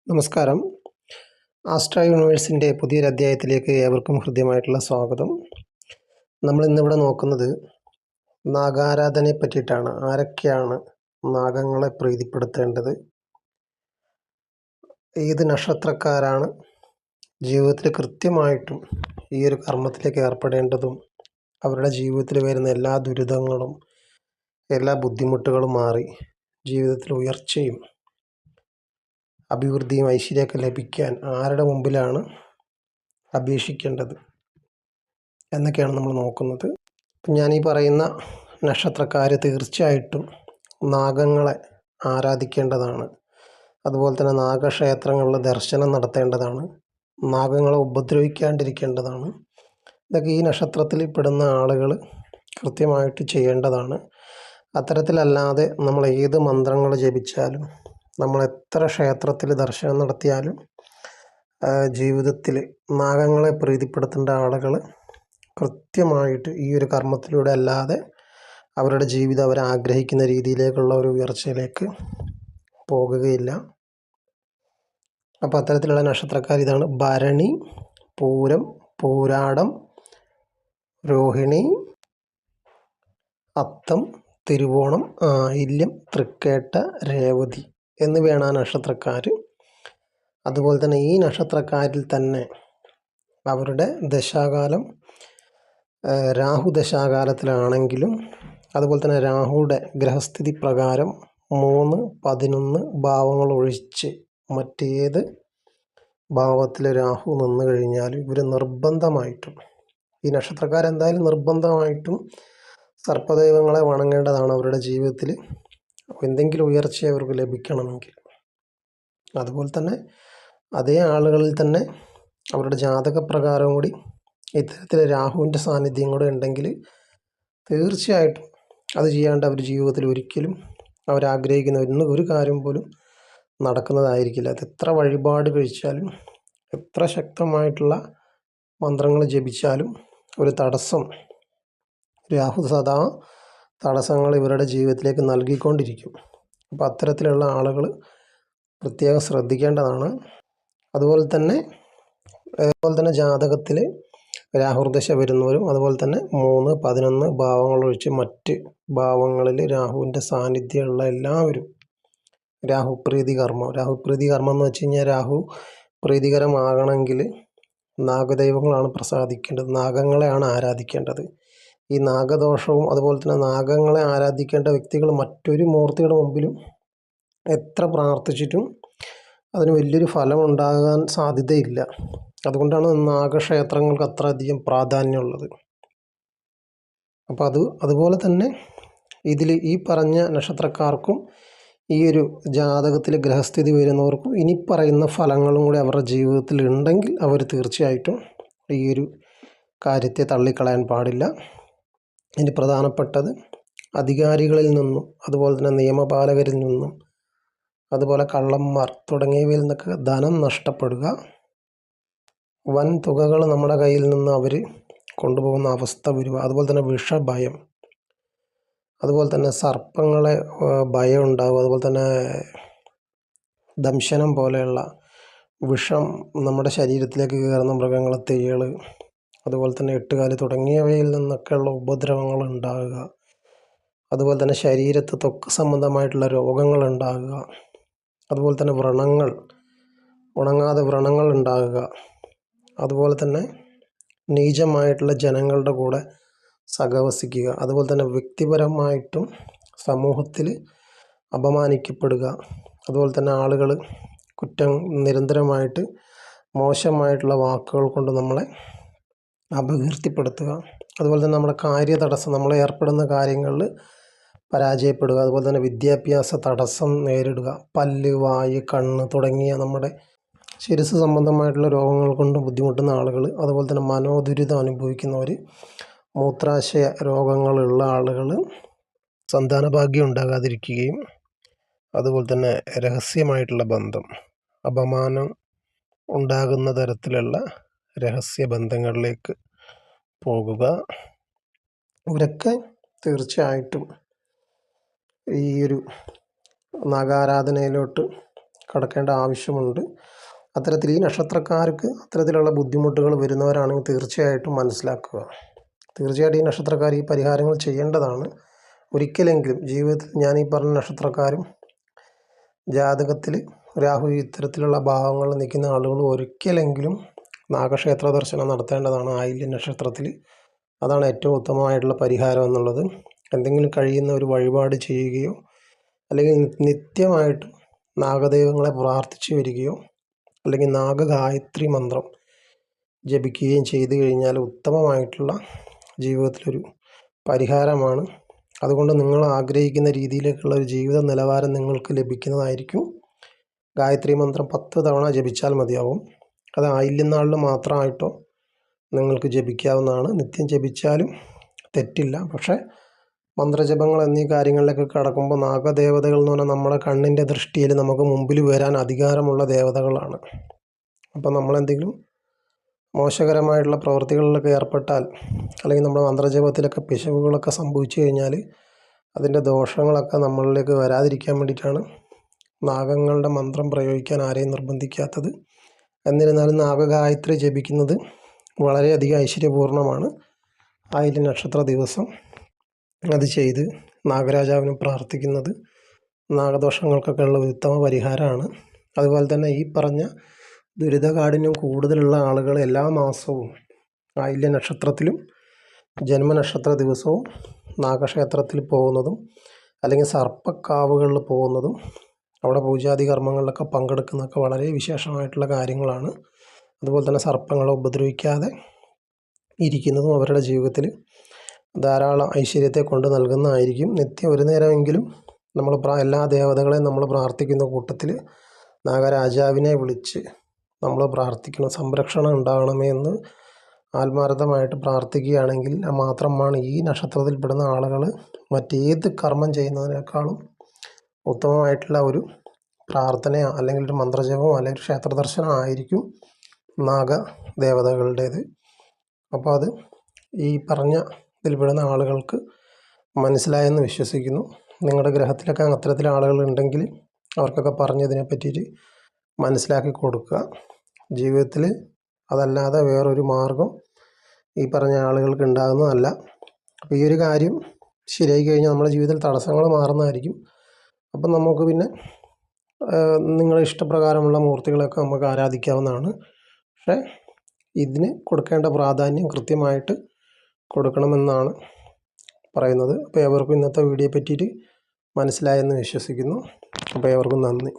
നമസ്കാരം. ആസ്ട്ര യൂണിവേഴ്സിൻ്റെ പുതിയൊരധ്യായത്തിലേക്ക് ഏവർക്കും ഹൃദ്യമായിട്ടുള്ള സ്വാഗതം. നമ്മളിന്നിവിടെ നോക്കുന്നത് നാഗാരാധനയെ പറ്റിയിട്ടാണ്. ആരൊക്കെയാണ് നാഗങ്ങളെ പ്രീതിപ്പെടുത്തേണ്ടത്, ഏത് നക്ഷത്രക്കാരാണ് ജീവിതത്തിൽ കൃത്യമായിട്ടും ഈ ഒരു കർമ്മത്തിലേക്ക് ഏർപ്പെടേണ്ടതും, അവരുടെ ജീവിതത്തിൽ വരുന്ന എല്ലാ ദുരിതങ്ങളും എല്ലാ ബുദ്ധിമുട്ടുകളും മാറി ജീവിതത്തിൽ ഉയർച്ചയും അഭിവൃദ്ധിയും ഐശ്വര്യമൊക്കെ ലഭിക്കാൻ ആരുടെ മുമ്പിലാണ് അപേക്ഷിക്കേണ്ടത് എന്നൊക്കെയാണ് നമ്മൾ നോക്കുന്നത്. ഞാൻ ഈ പറയുന്ന നക്ഷത്രക്കാർ തീർച്ചയായിട്ടും നാഗങ്ങളെ ആരാധിക്കേണ്ടതാണ്. അതുപോലെ തന്നെ നാഗക്ഷേത്രങ്ങളിൽ ദർശനം നടത്തേണ്ടതാണ്. നാഗങ്ങളെ ഉപദ്രവിക്കാണ്ടിരിക്കേണ്ടതാണ്. ഇതൊക്കെ ഈ നക്ഷത്രത്തിൽ പെടുന്ന ആളുകൾ കൃത്യമായിട്ട് ചെയ്യേണ്ടതാണ്. അത്തരത്തിലല്ലാതെ നമ്മൾ ഏത് മന്ത്രങ്ങൾ ജപിച്ചാലും, നമ്മൾ എത്ര ക്ഷേത്രത്തിൽ ദർശനം നടത്തിയാലും ജീവിതത്തിൽ നാഗങ്ങളെ പ്രീതിപ്പെടുത്തേണ്ട ആളുകൾ കൃത്യമായിട്ട് ഈ ഒരു കർമ്മത്തിലൂടെ അല്ലാതെ അവരുടെ ജീവിതം അവർ ആഗ്രഹിക്കുന്ന രീതിയിലേക്കുള്ള ഒരു ഉയർച്ചയിലേക്ക് പോകുകയില്ല. അപ്പോൾ അത്തരത്തിലുള്ള നക്ഷത്രക്കാർ ഇതാണ്: ഭരണി, പൂരം, പൂരാടം, രോഹിണി, അത്തം, തിരുവോണം, ആയില്യം, തൃക്കേട്ട, രേവതി എന്നിവയാണ് ആ നക്ഷത്രക്കാർ. അതുപോലെ തന്നെ ഈ നക്ഷത്രക്കാരിൽ തന്നെ അവരുടെ ദശാകാലം രാഹു ദശാകാലത്തിലാണെങ്കിലും, അതുപോലെ തന്നെ രാഹുയുടെ ഗ്രഹസ്ഥിതി പ്രകാരം 3, 11 ഭാവങ്ങൾ ഒഴിച്ച് മറ്റേത് ഭാവത്തിൽ രാഹു നിന്ന് കഴിഞ്ഞാൽ ഇവർ നിർബന്ധമായിട്ടും, ഈ നക്ഷത്രക്കാരെന്തായാലും നിർബന്ധമായിട്ടും സർപ്പദൈവങ്ങളെ വണങ്ങേണ്ടതാണ്. അവരുടെ ജീവിതത്തിൽ എന്തെങ്കിലും ഉയർച്ച അവർക്ക് ലഭിക്കണമെങ്കിൽ. അതുപോലെ തന്നെ അതേ ആളുകളിൽ തന്നെ അവരുടെ ജാതകപ്രകാരം കൂടി ഇത്തരത്തിൽ രാഹുവിൻ്റെ സാന്നിധ്യം കൂടെ ഉണ്ടെങ്കിൽ തീർച്ചയായിട്ടും അത് ചെയ്യാണ്ട് അവർ ജീവിതത്തിൽ ഒരിക്കലും അവരാഗ്രഹിക്കുന്ന ഒരു കാര്യം പോലും നടക്കുന്നതായിരിക്കില്ല. അത് എത്ര വഴിപാട് കഴിച്ചാലും, എത്ര ശക്തമായിട്ടുള്ള മന്ത്രങ്ങൾ ജപിച്ചാലും ഒരു തടസ്സം, രാഹു സദാ തടസ്സങ്ങൾ ഇവരുടെ ജീവിതത്തിലേക്ക് നൽകിക്കൊണ്ടിരിക്കും. അപ്പോൾ അത്തരത്തിലുള്ള ആളുകൾ പ്രത്യേകം ശ്രദ്ധിക്കേണ്ടതാണ്. അതുപോലെ തന്നെ ജാതകത്തിൽ രാഹുർദശ വരുന്നവരും, അതുപോലെ തന്നെ 3, 11 ഭാവങ്ങൾ ഒഴിച്ച് മറ്റ് ഭാവങ്ങളിൽ രാഹുവിൻ്റെ സാന്നിധ്യമുള്ള എല്ലാവരും രാഹുപ്രീതി കർമ്മം എന്ന് വെച്ച് കഴിഞ്ഞാൽ, രാഹു പ്രീതികരമാകണമെങ്കിൽ നാഗദൈവങ്ങളാണ് പ്രസാദിക്കേണ്ടത്, നാഗങ്ങളെയാണ് ആരാധിക്കേണ്ടത്. ഈ നാഗദോഷവും അതുപോലെ തന്നെ നാഗങ്ങളെ ആരാധിക്കേണ്ട വ്യക്തികൾ മറ്റൊരു മൂർത്തിയുടെ മുമ്പിലും എത്ര പ്രാർത്ഥിച്ചിട്ടും അതിന് വലിയൊരു ഫലം ഉണ്ടാകാൻ സാധ്യതയില്ല. അതുകൊണ്ടാണ് നാഗക്ഷേത്രങ്ങൾക്ക് അത്ര അധികം പ്രാധാന്യമുള്ളത്. അപ്പോൾ അതുപോലെ തന്നെ ഇതിൽ ഈ പറഞ്ഞ നക്ഷത്രക്കാർക്കും ഈ ഒരു ജാതകത്തിൽ ഗ്രഹസ്ഥിതി വരുന്നവർക്കും ഇനി പറയുന്ന ഫലങ്ങളും കൂടി അവരുടെ ജീവിതത്തിൽ ഉണ്ടെങ്കിൽ അവർ തീർച്ചയായിട്ടും ഈ ഒരു കാര്യത്തെ തള്ളിക്കളയാൻ പാടില്ല. ഇനി പ്രധാനപ്പെട്ടത് അധികാരികളിൽ നിന്നും, അതുപോലെ തന്നെ നിയമപാലകരിൽ നിന്നും, അതുപോലെ കള്ളന്മാർ തുടങ്ങിയവയിൽ നിന്നൊക്കെ ധനം നഷ്ടപ്പെടുക, വൻ തുകകൾ നമ്മുടെ കയ്യിൽ നിന്ന് അവർ കൊണ്ടുപോകുന്ന അവസ്ഥ വരിക, അതുപോലെ തന്നെ വിഷഭയം, അതുപോലെ തന്നെ സർപ്പങ്ങളെ ഭയം ഉണ്ടാവുക, അതുപോലെ തന്നെ ദംശനം പോലെയുള്ള വിഷം നമ്മുടെ ശരീരത്തിലേക്ക് കയറുന്ന മൃഗങ്ങൾ, തേൾ, അതുപോലെ തന്നെ എട്ടുകാലി തുടങ്ങിയവയിൽ നിന്നൊക്കെയുള്ള ഉപദ്രവങ്ങൾ ഉണ്ടാകുക, അതുപോലെ തന്നെ ശരീരത്ത് ത്വക്ക് സംബന്ധമായിട്ടുള്ള രോഗങ്ങൾ ഉണ്ടാകുക, അതുപോലെ തന്നെ ഉണങ്ങാതെ വ്രണങ്ങൾ ഉണ്ടാകുക, അതുപോലെ തന്നെ നീചമായിട്ടുള്ള ജനങ്ങളുടെ കൂടെ സഹവസിക്കുക, അതുപോലെ തന്നെ വ്യക്തിപരമായിട്ടും സമൂഹത്തിൽ അപമാനിക്കപ്പെടുക, അതുപോലെ തന്നെ ആളുകൾ നിരന്തരമായിട്ട് മോശമായിട്ടുള്ള വാക്കുകൾ കൊണ്ട് നമ്മളെ അപകീർത്തിപ്പെടുത്തുക, അതുപോലെ തന്നെ നമ്മുടെ കാര്യതടസ്സം, നമ്മൾ ഏർപ്പെടുന്ന കാര്യങ്ങളിൽ പരാജയപ്പെടുക, അതുപോലെ തന്നെ വിദ്യാഭ്യാസ തടസ്സം നേരിടുക, പല്ല്, വായ്, കണ്ണ് തുടങ്ങിയ നമ്മുടെ ശിരസ്സ് സംബന്ധമായിട്ടുള്ള രോഗങ്ങൾ കൊണ്ട് ബുദ്ധിമുട്ടുന്ന ആളുകൾ, അതുപോലെ തന്നെ മനോദുരിതം അനുഭവിക്കുന്നവർ, മൂത്രാശയ രോഗങ്ങളുള്ള ആളുകൾ, സന്താനഭാഗ്യം ഉണ്ടാകാതിരിക്കുകയും, അതുപോലെ തന്നെ രഹസ്യമായിട്ടുള്ള ബന്ധം, അപമാനം ഉണ്ടാകുന്ന തരത്തിലുള്ള രഹസ്യ ബന്ധങ്ങളിലേക്ക് പോകുക, ഇവരൊക്കെ തീർച്ചയായിട്ടും ഈ ഒരു നാഗാരാധനയിലോട്ട് കടക്കേണ്ട ആവശ്യമുണ്ട്. അത്തരത്തിൽ ഈ നക്ഷത്രക്കാർക്ക് അത്തരത്തിലുള്ള ബുദ്ധിമുട്ടുകൾ വരുന്നവരാണെങ്കിൽ തീർച്ചയായിട്ടും മനസ്സിലാക്കുക. തീർച്ചയായിട്ടും ഈ നക്ഷത്രക്കാർ ഈ പരിഹാരങ്ങൾ ചെയ്യേണ്ടതാണ്. ഒരിക്കലെങ്കിലും ജീവിതത്തിൽ ഞാൻ ഈ പറഞ്ഞ നക്ഷത്രക്കാരും ജാതകത്തിൽ രാഹു ഇത്തരത്തിലുള്ള ഭാവങ്ങളിൽ നിൽക്കുന്ന ആളുകൾ ഒരിക്കലെങ്കിലും നാഗക്ഷേത്ര ദർശനം നടത്തേണ്ടതാണ് ആയില്യം നക്ഷത്രത്തിൽ. അതാണ് ഏറ്റവും ഉത്തമമായിട്ടുള്ള പരിഹാരം എന്നുള്ളത്. എന്തെങ്കിലും കഴിയുന്ന ഒരു വഴിപാട് ചെയ്യുകയോ അല്ലെങ്കിൽ നിത്യമായിട്ട് നാഗദൈവങ്ങളെ പ്രാർത്ഥിച്ചു വരികയോ അല്ലെങ്കിൽ നാഗഗായത്രി മന്ത്രം ജപിക്കുകയും ചെയ്തു കഴിഞ്ഞാൽ ഉത്തമമായിട്ടുള്ള ജീവിതത്തിലൊരു പരിഹാരമാണ്. അതുകൊണ്ട് നിങ്ങൾ ആഗ്രഹിക്കുന്ന രീതിയിലേക്കുള്ള ഒരു ജീവിത നിലവാരം നിങ്ങൾക്ക് ലഭിക്കുന്നതായിരിക്കും. ഗായത്രി മന്ത്രം 10 തവണ ജപിച്ചാൽ മതിയാവും. അത് ആയില്യം നാളിൽ മാത്രമായിട്ടോ നിങ്ങൾക്ക് ജപിക്കാവുന്നതാണ്. നിത്യം ജപിച്ചാലും തെറ്റില്ല. പക്ഷേ മന്ത്രജപങ്ങൾ എന്നീ കാര്യങ്ങളിലൊക്കെ കടക്കുമ്പോൾ നാഗദേവതകൾ എന്ന് പറഞ്ഞാൽ നമ്മുടെ കണ്ണിൻ്റെ ദൃഷ്ടിയിൽ നമുക്ക് മുമ്പിൽ വരാൻ അധികാരമുള്ള ദേവതകളാണ്. അപ്പോൾ നമ്മളെന്തെങ്കിലും മോശകരമായിട്ടുള്ള പ്രവൃത്തികളിലൊക്കെ ഏർപ്പെട്ടാൽ അല്ലെങ്കിൽ നമ്മുടെ മന്ത്രജപത്തിലൊക്കെ പിശകുകളൊക്കെ സംഭവിച്ചു കഴിഞ്ഞാൽ അതിൻ്റെ ദോഷങ്ങളൊക്കെ നമ്മളിലേക്ക് വരാതിരിക്കാൻ വേണ്ടിയിട്ടാണ് നാഗങ്ങളുടെ മന്ത്രം പ്രയോഗിക്കാൻ ആരെയും നിർബന്ധിക്കാത്തത്. എന്നിരുന്നാലും നാഗഗായത്രി ജപിക്കുന്നത് വളരെയധികം ഐശ്വര്യപൂർണ്ണമാണ്. ആയില്യം നക്ഷത്ര ദിവസം അത് ചെയ്ത് നാഗരാജാവിനെ പ്രാർത്ഥിക്കുന്നത് നാഗദോഷങ്ങൾക്കൊക്കെ ഉള്ള ഉത്തമ പരിഹാരമാണ്. അതുപോലെ തന്നെ ഈ പറഞ്ഞ ദുരിതകാഠിന്യം കൂടുതലുള്ള ആളുകൾ എല്ലാ മാസവും ആയില്യ നക്ഷത്രത്തിലും ജന്മനക്ഷത്ര ദിവസവും നാഗക്ഷേത്രത്തിൽ പോകുന്നതും അല്ലെങ്കിൽ സർപ്പക്കാവുകളിൽ പോകുന്നതും അവിടെ പൂജാതി കർമ്മങ്ങളിലൊക്കെ പങ്കെടുക്കുന്നതൊക്കെ വളരെ വിശേഷമായിട്ടുള്ള കാര്യങ്ങളാണ്. അതുപോലെ തന്നെ സർപ്പങ്ങളെ ഉപദ്രവിക്കാതെ ഇരിക്കുന്നതും അവരുടെ ജീവിതത്തിൽ ധാരാളം ഐശ്വര്യത്തെ കൊണ്ട് നൽകുന്നതായിരിക്കും. നിത്യം ഒരു നേരമെങ്കിലും നമ്മൾ എല്ലാ ദേവതകളെയും നമ്മൾ പ്രാർത്ഥിക്കുന്ന കൂട്ടത്തിൽ നാഗരാജാവിനെ വിളിച്ച് നമ്മൾ പ്രാർത്ഥിക്കണം. സംരക്ഷണം ഉണ്ടാകണമേ എന്ന് ആത്മാർത്ഥമായിട്ട് പ്രാർത്ഥിക്കുകയാണെങ്കിൽ മാത്രമാണ് ഈ നക്ഷത്രത്തിൽപ്പെടുന്ന ആളുകൾ മറ്റേത് കർമ്മം ചെയ്യുന്നതിനേക്കാളും ഉത്തമമായിട്ടുള്ള ഒരു പ്രാർത്ഥനയോ അല്ലെങ്കിൽ ഒരു മന്ത്രജപമോ അല്ലെങ്കിൽ ഒരു ക്ഷേത്ര ദർശനം ആയിരിക്കും നാഗദേവതകളുടേത്. അപ്പോൾ അത് ഈ പറഞ്ഞ ഇതിൽപ്പെടുന്ന ആളുകൾക്ക് മനസ്സിലായെന്ന് വിശ്വസിക്കുന്നു. നിങ്ങളുടെ ഗ്രഹത്തിലൊക്കെ അത്തരത്തിലെ ആളുകൾ ഉണ്ടെങ്കിൽ അവർക്കൊക്കെ പറഞ്ഞതിനെ പറ്റിയിട്ട് മനസ്സിലാക്കി കൊടുക്കുക. ജീവിതത്തിൽ അതല്ലാതെ വേറൊരു മാർഗം ഈ പറഞ്ഞ ആളുകൾക്ക് ഉണ്ടാകുന്നതല്ല. അപ്പോൾ ഈ ഒരു കാര്യം ശരിയായി കഴിഞ്ഞാൽ നമ്മുടെ ജീവിതത്തിൽ തടസ്സങ്ങൾ മാറുന്നതായിരിക്കും. അപ്പം നമുക്ക് പിന്നെ നിങ്ങളുടെ ഇഷ്ടപ്രകാരമുള്ള മൂർത്തികളൊക്കെ നമുക്ക് ആരാധിക്കാവുന്നതാണ്. പക്ഷേ ഇതിന് കൊടുക്കേണ്ട പ്രാധാന്യം കൃത്യമായിട്ട് കൊടുക്കണമെന്നാണ് പറയുന്നത്. അപ്പോൾ ഏവർക്കും ഇന്നത്തെ വീഡിയോയെ പറ്റിയിട്ട് മനസ്സിലായെന്ന് വിശ്വസിക്കുന്നു. അപ്പോൾ ഏവർക്കും നന്ദി.